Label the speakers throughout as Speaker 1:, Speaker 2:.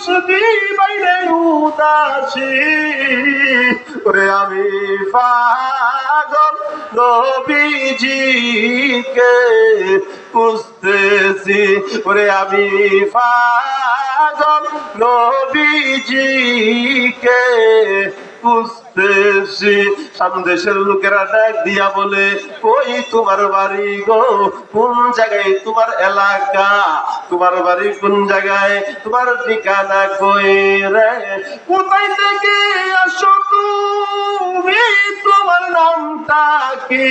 Speaker 1: তসবি বাইরে উদাসী ওরে আমি পাগল নবীজিকে খুঁজতেছি ওরে আমি পাগল নবীজিকে খুঁজতেছি। সামদেশের লোকেরা ডাক দিয়া বলে কই তোমার বাড়ি গো, কোন জায়গায় তোমার এলাকা, তোমার বাড়ি কোন জায়গায়, তোমার ঠিকানা কই রে, কোথায় থেকে আসো তুমি, তোমার নামটা কি?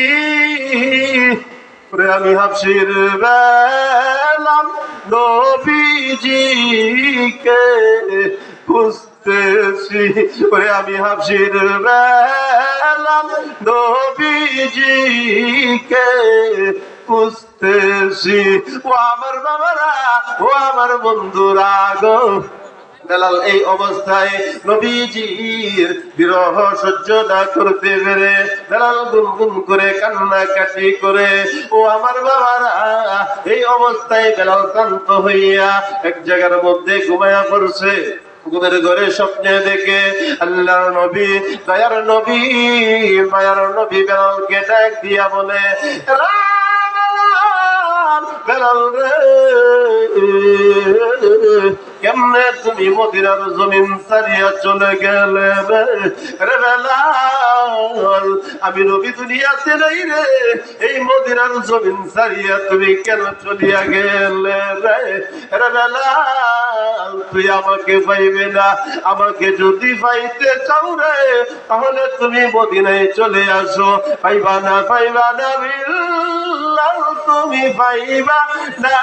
Speaker 1: আমি হাফসির বেলাল নবীজিকে খুঁজতেছি ওরে আমি হাফসির বেলাল নবীজিকে খুঁজতেছি। ও আমার বাবারা, ও আমার বন্ধুরা গো, বেলাল এই অবস্থায় নবীজির বিরহ সহ্য না করতে পেরে বেলাল গুনগুন করে কান্নাকাটি করে। ও আমার বাবারা, এই অবস্থায় বেলাল ক্লান্ত হইয়া এক জায়গার মধ্যে ঘুমায়া পড়ছে। ঘুমের ঘরে স্বপ্নে দেখে আল্লাহর নবী, দয়ার নবী, মায়ার নবী বেলালকে ডাক দিয়া বলে বেলাল রে, কেমনে তুমি মদিনার জমিন ছাড়িয়া চলে গেলে রে বেলাল? আমি নবী দুনিয়াতে নাই রে, এই মদিনার জমিন ছাড়িয়া তুমি কেন চলিয়া গেলে রে বেলাল? তুই আমাকে পাইবে না, আমাকে যদি পাইতে চাও রে তাহলে তুমি মদিনায় চলে আসো। পাইবা না, পাইবা না বিল্লাহ, তুমি পাইবা না,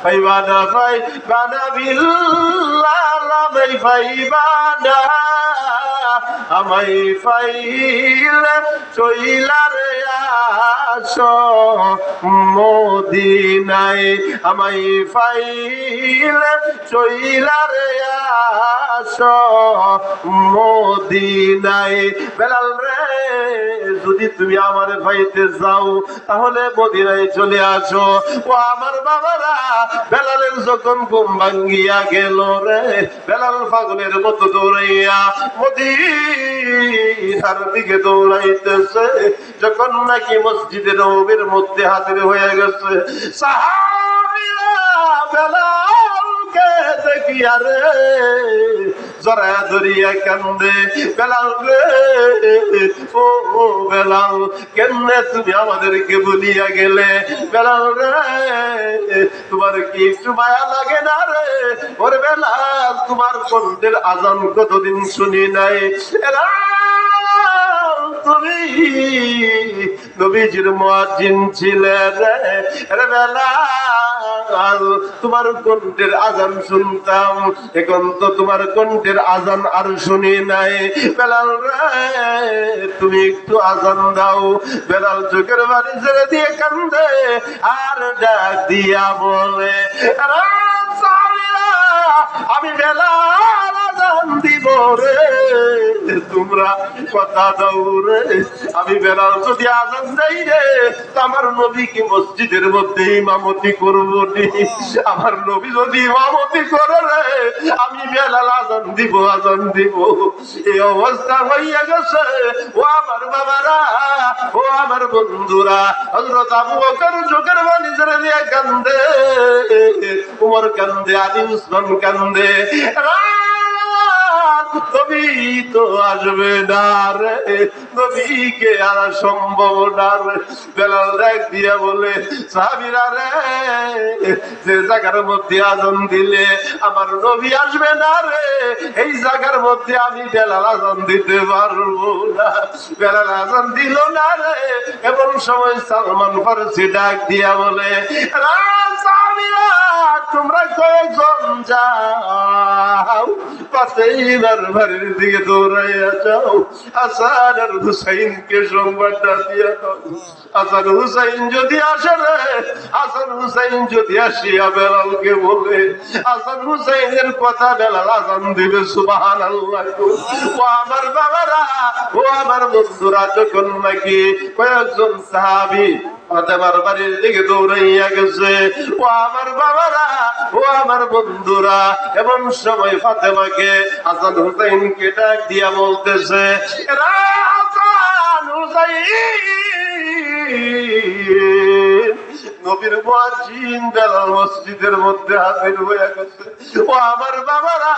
Speaker 1: পাইবা না, পাইবা না বিল্লাহ, আমায় পাইবা না, আমায় পাইলে চইলা রে আসো মদিনায়, আমায় পাইলে চইলা রে আসো মদিনায়। বেলাল রে, যদি তুমি আমার পাইতে যাও তাহলে মদিনায় চলে আসো। ও আমার বাবারা, বেলালের যখন ঘুম ভাঙ্গিয়া গেল রে, বেলাল পাগলের মতো দৌড়াইয়া মদিনার দিকে দৌড়াইতেছে। যখন নাকি মসজিদে নববীর মধ্যে হাজির হয়ে গেছে, সাহাবীরা বেলালকে দেখিয়া রে জড়ায়া ধরিয়া কান্দে, বেলাল রে, ও বেলাল, কেমনে তুমি আমাদেরকে বলিয়া গেলে? বেলাল রে, তোমার কি একটু মায়া লাগে না রে? ওরে বেলাল, তোমার কণ্ঠের আজান কতদিন শুনি নাই। তুমি নবীজির মুয়াজ্জিন ছিলেন রে বেলাল, তোমার কণ্ঠের আজান শুনতাম, এখন তো তোমার কণ্ঠের আজান আর শুনি নাই। বেলাল রে, তুমি একটু আজান দাও। বেলাল চোখের বাড়ি ছেড়ে দিয়ে কান্দে আর ডাক দিয়া বলে আমি বেলাল আজান দিব রে, তোমরা কথা দাও রে। আমি বেলাল যদি আজান দেই রে, আমার নবী কি মসজিদের মধ্যে ইমামতি করবো নি? আমার নবী যদি ইমামতি করে রে, আমি বেলাল আজান দিব, আজান দিব। এই অবস্থা হইয়া গেছে। ও আমার বাবারা, ও আমার বন্ধুরা, হযরত আবু বকর চোখের পানি ছেড়ে দিয়ে কান্দে, উমর কান্দে, আলী উসমান কান্দে। নবী তো আসবে না রে, নবীকে আনা সম্ভব না রে। বেলাল ডাক দিয়া বলে সাহাবীরা রে, যে জায়গার মধ্যে আজান দিলে আমার নবী আসবে না রে, এই জায়গার মধ্যে আমি বেলাল আজান দিতে পারবো না। বেলাল আজান দিল না রে। এমন সময় সালমান ফারসি ডাক দিয়া বলে সাহাবীরা, তোমরা কয়জন যাও? পাতেইবার বাড়ির দিকে দৌড়াইয়া যাও, হাসান আর হুসাইনকে সংবাদটা দিয়া দাও। হাসান হুসাইন যদি আসে রে, হাসান হুসাইন যদি আসিয়া বেলালকে বলে, হাসান হুসাইনের কথা বেলাল আজান দিবে সুবহানাল্লাহ। ও আমার বাবারা, ও আমার বন্ধুরা, যখন নাকি কয়েকজন সাহাবী ফাতেমার বাড়ির দিকে দৌড়াইয়া গেছে, ও আমার বাবারা, ও আমার বন্ধুরা, এমন সময় ফাতেমাকে হাসান হুসাইনকে ডাক দিয়া বলতেছে, এরা হাসান হুসাইন, নবীর মুয়াজ্জিন বেলাল মসজিদের মধ্যে হাজির হয়ে গেছে। ও আমার বাবারা,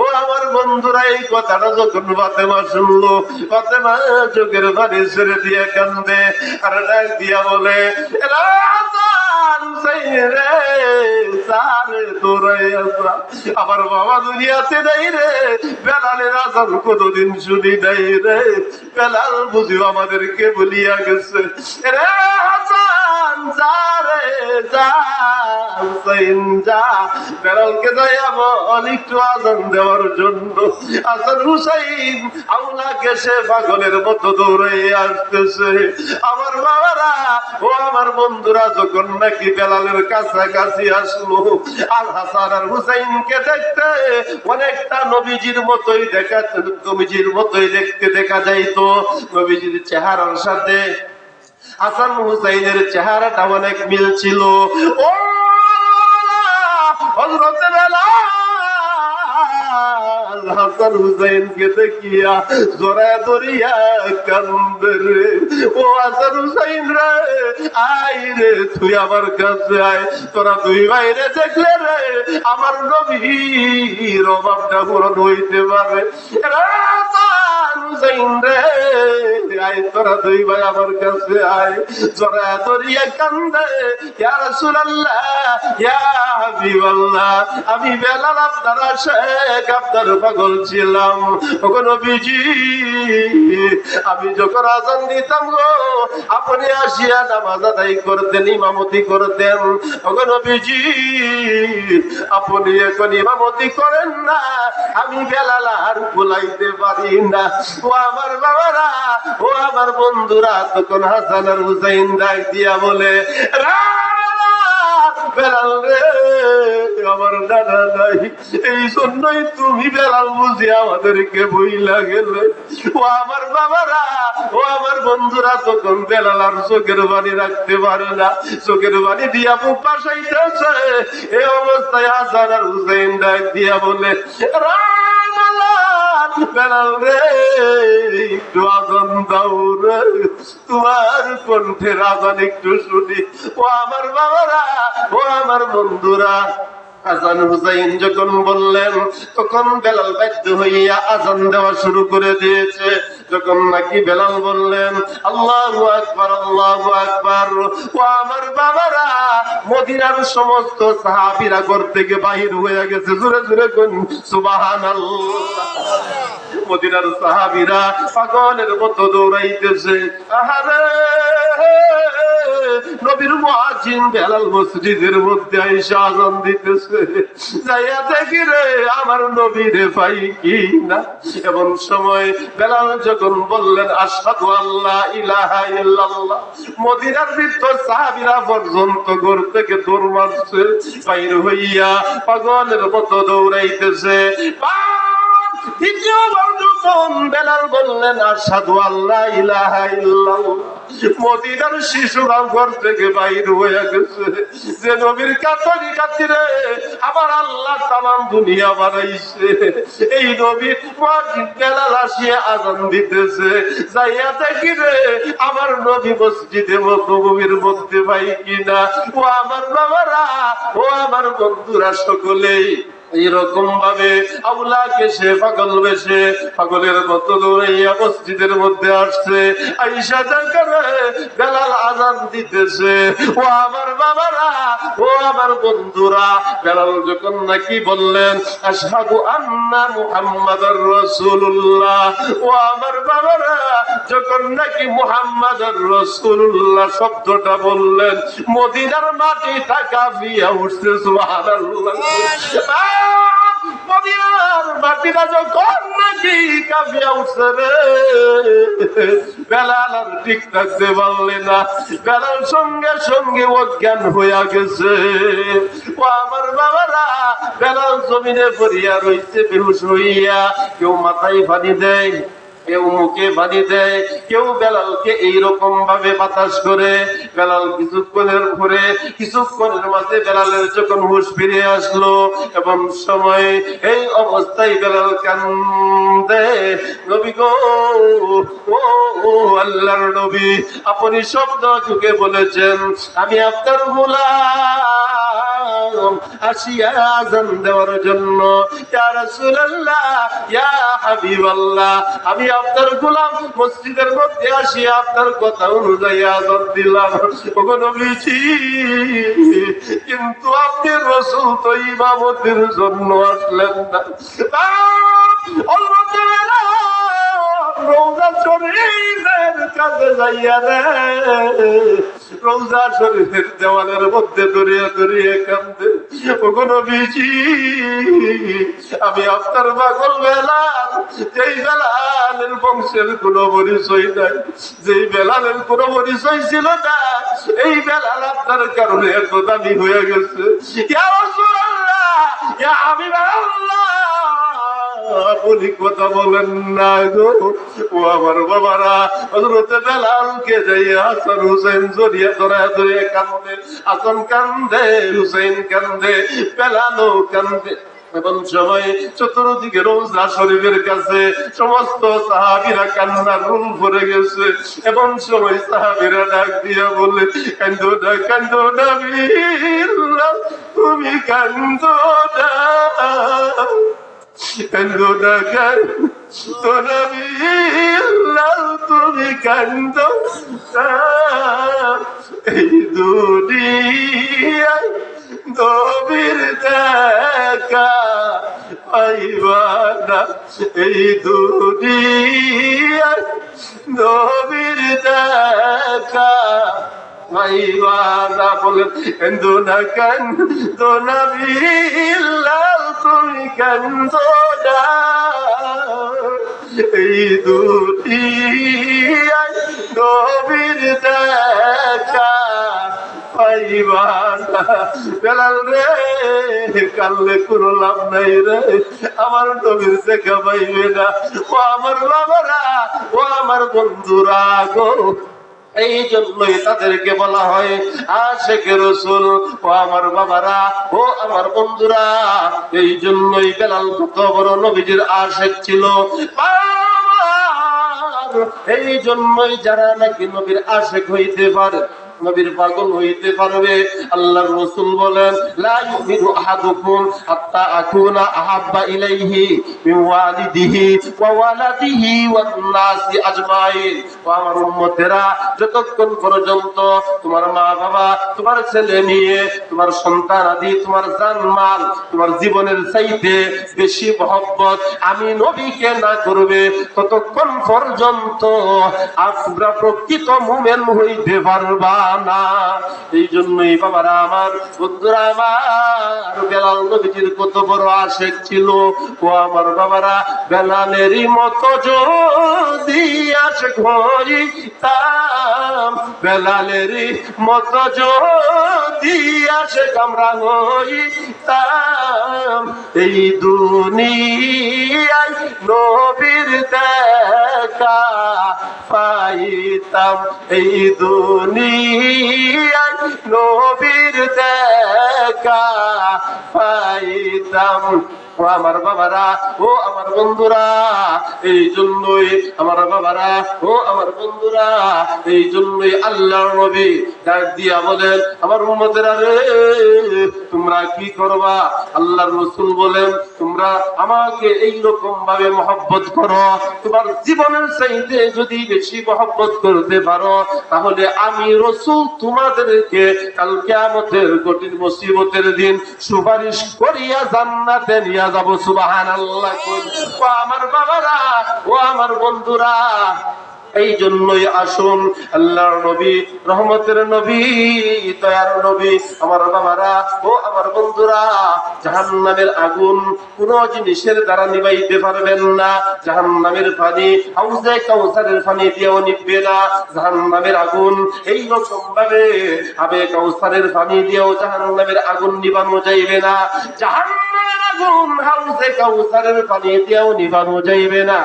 Speaker 1: ও আমার বন্ধুরা, এই কথাটা যখন ফাতেমা শুনলো, ফাতেমা চোখের পানি ছেড়ে দিয়ে কান্দে আর ডাক দিয়া বলে, এরা হাসান হুসাইন রে, সারে তোরাই আসা। আমার বাবা দুনিয়াতে নেই রে, বেলালের আজান কতদিন শুনি নাই রে, বেলাল বুঝিও আমাদেরকে বলিয়া গেছে। রে হাসান যা রে যা, হুসাইন যা, বেলালকে যাইয়াবো অনেকটু আজান দেওয়ার জন্য। হাসান হুসাইন আউলা গেছে পাগলের মতো দৌড়াই আসতেছে। আমার বাবারা, ও আমার বন্ধুরা, যখন নাকি বেলালের কাছাকাছি আসলো, আল হাসান আর হুসাইনকে দেখতে অনেকটা নবীজির মতোই নবীজির মতোই দেখতে দেখা যাইতো। নবীজির চেহারার সাথে হাসান হুসাইনের চেহারাটা অনেক মিল ছিল। ও হযরত বেলাল হাসান হুসাইনকে দেখিয়া জোড়া ধরিয়া কান্দে রে। ও হাসান হুসাইন রে, আয় রে, তুই আমার কাছে আয়, তোরা দুই ভাইরে দেখলে রে আমার নবীর অভাবটা পূরণ হইতে পারে। হাসান হুসাইন রে, আয়, তোরা দুই ভাই আমার কাছে আয়। জোড়া ধরিয়া কান্দে, ইয়া রাসূলুল্লাহ, ইয়া হাবিবাল্লাহ, আমি বেলাল আপনার আশেক, আপনার পাগল ছিলাম। ওগো নবীজি, আমি যখন আযান দিতাম গো, আপনি আসিয়া নামাজ আদায় করতেন, ইমামতি করতেন। ওগো নবীজি, আপনি এখন ইমামতি করেন না, আমি বেলাল আর ভুলাইতে পারি না। ও আমার বাবারা, ও আমার বন্ধুরা, তখন হাসান আর হুসাইন ডাক দিয়া বলে, বেলাল রে, আমার দাদা নাই, এই জন্যই তুমি বেলাল বুঝি আমাদেরকে বইলা গেলে। ও আমার বাবারা, ও আমার বন্ধুরা, তখন বেলাল আর চোখের পানি রাখতে পারে না, চোখের পানি দিয়া মুখ বাসাইতেছে। এই অবস্থায় হাসান আর হুসাইন ডাক দিয়া বলে, বেলাল রে, একটু আজান দাও রে, তোমার কণ্ঠের আজান একটু শুনি। ও আমার বাবারা, ও আমার বন্ধুরা, হাসান হুসাইন যখন বললেন, তখন বেলাল বাধ্য হইয়া আজান দেওয়া শুরু করে দিয়েছে। যখন নাকি বেলাল বললেন, আল্লাহু আকবার, আল্লাহু আকবার, ও আমার বাবারা, মদিনার সমস্ত সাহাবীরা ঘর থেকে বাহির হয়ে গেছে। জোরে জোরে কোন সুবহানাল্লাহ। মদিনার সাহাবীরা পাগলের মতো দৌড়াইতেছে। আহারে, নবীর মুয়াজ্জিন বেলাল মসজিদের মধ্যে আইসা আযান দিতেছে। যাইয়া দেখি রে আমার নবীরে পাই কি না। এমন সময় বেলাল যখন বললেন, আশহাদু আল্লা ইলাহা ইল্লাল্লাহ, মদিনার বৃদ্ধ সাহাবীরা পর্যন্ত ঘর থেকে দৌড় মারছে, বাইর হইয়া পাগলের মতো দৌড়াইতেছে। দ্বিতীয়বার যখন বেলাল বললেন, আশহাদু আল্লা ইলাহা ইল্লাল্লাহ, মদিনার শিশুরা ঘর থেকে বাইর হয়ে গেছে। যে নবীর কাতারি খাতিরে আবার আল্লাহ তামাম দুনিয়া বানাইছে, এই নবীর মুয়াজ্জিন বেলাল আসিয়া আযান দিতেছে। যাইয়া দেখি রে আমার নবী মসজিদে নববীর মধ্যে পাই কিনা। ও আমার বাবারা, ও আমার বন্ধুরা, সকলেই এইরকম ভাবে আউলাকে সে পাগল বেশে পাগলের মতো দৌড়াইয়া মসজিদের মধ্যে আসছে। আইসা করে বেলাল আযান দিতেছে। ও আমার বাবারা, ও আমার বন্ধুরা, বেলাল যখন নাকি বললেন, আশহাদু আন্না মুহাম্মাদার রাসূলুল্লাহ, ও আমার বাবারা, যখন নাকি মুহাম্মাদার রাসূলুল্লাহ শব্দটা বললেন, মদিনার মাটিটা কাঁপিয়া উঠছে। সুবহানাল্লাহ। মদিনার মাটিটা যখন নাকি কাঁপিয়া উঠছে রে, বেলাল আর ঠিক থাকতে পারলে না। বেলাল সঙ্গে সঙ্গে অজ্ঞান হইয়া গেছে। ও আমার বাবারা, বেলাল জমিনে পড়িয়া রইছে বেহুশ হইয়া। কেউ মাথায় পানি দেয়, কেউ মুখে পানি দেয়, কেউ বেলালকে এইরকম ভাবে বাতাস করে। বেলাল কিছুক্ষণের মাঝে বেলালের যখন হুঁশ ফিরে আসলো এবং সময় এই অবস্থায় বেলাল কান্দে, নবী গো, ও আল্লাহর নবী, আপনি শব্দ যুগে বলেছেন আমি আপনার গোলাম, আসিয়া আযান দেওয়ার জন্য। ইয়া রাসূলুল্লাহ, ইয়া হাবিবাল্লাহ, আমি আপনার গোলাম, মসজিদের মধ্যে আসিয়া আপনার কথা অনুযায়ী আযান দিলাম। ওগো নবীজি, কিন্তু আপনি রাসূল তো ইমামতির জন্য আসলেন না। রওজা শরীফের কাছে যাইয়া রে, রওজা শরীফের দেওয়ালের মধ্যে দরিয়া দরিয়া কান্দে। ওগো নবীজি, আমি আপনার পাগল বেলাল, যেই বেলালের বংশের কোনো পরিচয় নাই, যেই বেলালের কোনো পরিচয় ছিল না, এই বেলাল আপনার কারণে এত দামি হয়ে গেছে। ইয়া রাসূলুল্লাহ, ইয়া হাবিবাল্লাহ, আপনি কথা বলেন না গো। ও আমার বাবারা, হযরত বেলালকে যাইয়া হাসান হুসাইন জড়িয়ে ধরে কান্দে। হাসান কান্দে, হুসাইন কান্দে, বেলালও কান্দে। এমন সময় চতুর্দিকে রওজা শরীফের কাছে সমস্ত সাহাবীরা কান্নার রুল ভরে গেছে। এমন সময় সাহাবীরা ডাক দিয়া বলে, কান্দো না, কান্দো না বিল্লাহ, তুমি কান্দো না, কান্দো না, কান্দো না বিল্লাহ, তুমি কান্দো না। এই দুনিয়ায় নবীর দেখা পাইবা না, এই দুনিয়ায় নবীর দেখা পাইবা না। বলেন, কান্দো না, কান্দো না বিল্লাহ, তুমি কান্দো না, এই দুনিয়ায় নবীর দেখা পাইবা না। বেলাল রে, কানলে কোনো লাভ নাই রে, আমার নবীর দেখা পাইবে না। ও আমার বাবারা, ও আমার বন্ধুরা গো, এই জন্যই তাদেরকে বলা হয় আশিকে রাসূল। ও আমার বাবারা, ও আমার বন্ধুরা, এই জন্যই বেলাল কত বড় নবীজির আশিক ছিল। এই জন্যই যারা নাকি নবীর আশিক হইতে পারে, নবীর পাগল হইতে পারবে, আল্লাহর রাসূল বলেন, লা ইউমিনু আহাদুকুম হাত্তা আকুনা আহাব্বা ইলাইহি মিন ওয়ালিদিহি ওয়া ওয়ালাদিহি ওয়ান নাসি আজমাইন। ও আমার উম্মতেরা, যতক্ষণ পর্যন্ত তোমার মা বাবা, তোমার ছেলে মেয়ে, তোমার সন্তান আদি, তোমার জানমাল, তোমার জীবনের চাইতে বেশি মহব্বত আমি নবীকে না করবে, ততক্ষণ পর্যন্ত আমরা প্রকৃত মুমিন হইতে পারবা না। এই জন্যই বাবারা আমার, বন্ধুরা আমার, বেলাল নবীজির কত বড় আশিক ছিল। ও আমার বাবারা, বেলালেরই মতো যদি আশিক হইতাম, বেলালেরই মতো যদি আশিক আমরা হইতাম, এই দুনিয়ায় নবীর দেখা পাইতাম, এই দুনিয়ায় নবীর দেখা পাইতাম। ও আমার বাবারা, ও আমার বন্ধুরা, এই জন্যই আমার বাবারা, ও আমার বন্ধুরা, এই জন্যই আল্লাহর নবী ডাক দিয়া বলেন, আমার উম্মতেরা রে, তোমরা কি করবা? আল্লাহর রাসূল বলেন, তোমরা আমাকে এইরকম ভাবে মহব্বত করো, তোমার জীবনের চাইতে যদি বেশি মহব্বত করতে পারো, তাহলে আমি রাসূল তোমাদেরকে কাল কিয়ামতের কঠিন মুসিবতের দিন সুপারিশ করিয়া জান্নাতে নিয়ে যাব। সুবহানাল্লাহ। ও আমার বাবারা, ও আমার বন্ধুরা, এই জন্যই আসুন আল্লাহর নবী, রহমতের নবী, দয়ার নবী, আমার বাবারা, ও আমার বন্ধুরা, জাহান্নামের আগুন কোন জিনিসের দ্বারা নিভাইতে পারবেন না। জাহান্নামের পানি হাউজে কাউসারের পানি দিয়েও নিভবে না। জাহান্নামের আগুন এই রকম ভাবে আবে কাউসারের পানি দিয়েও জাহান্নামের আগুন নিভানো যাইবে না। জাহান্নামের আগুন হাউজে কাউসারের পানি দিয়েও নিভানো যাইবে না।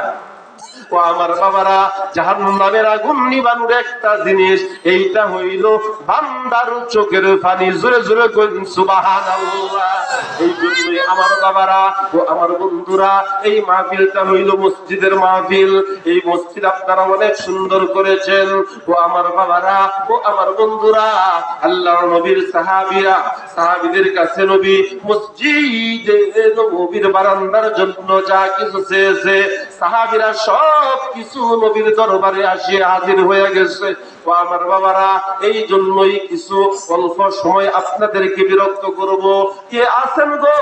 Speaker 1: ও আমার বাবারা, জাহান্নামের আগুন নিবানোর একটা জিনিস, এইটা হইল বান্দার চোখের পানি। জোরে জোরে কইন সুবহানাল্লাহ। এই জন্যই আমার বাবারা ও আমার বন্ধুরা, এই মাহফিলটা হইল মসজিদের মাহফিল। এই মসজিদ আপনারা অনেক সুন্দর করেছেন। ও আমার বাবারা ও আমার বন্ধুরা, আল্লাহর নবীর সাহাবীরা, সাহাবীদের কাছে নবী মসজিদে নববীর বারান্দার জন্য যা কিছু চেয়েছে, সাহাবীরা সব কিছু নবীর দরবারে আসিয়ে হাজির হয়ে গেছে। ও আমার বাবারা, এই জন্যই কিছু অল্প সময় আপনাদেরকে বিরক্ত করব। কে আছেন গো?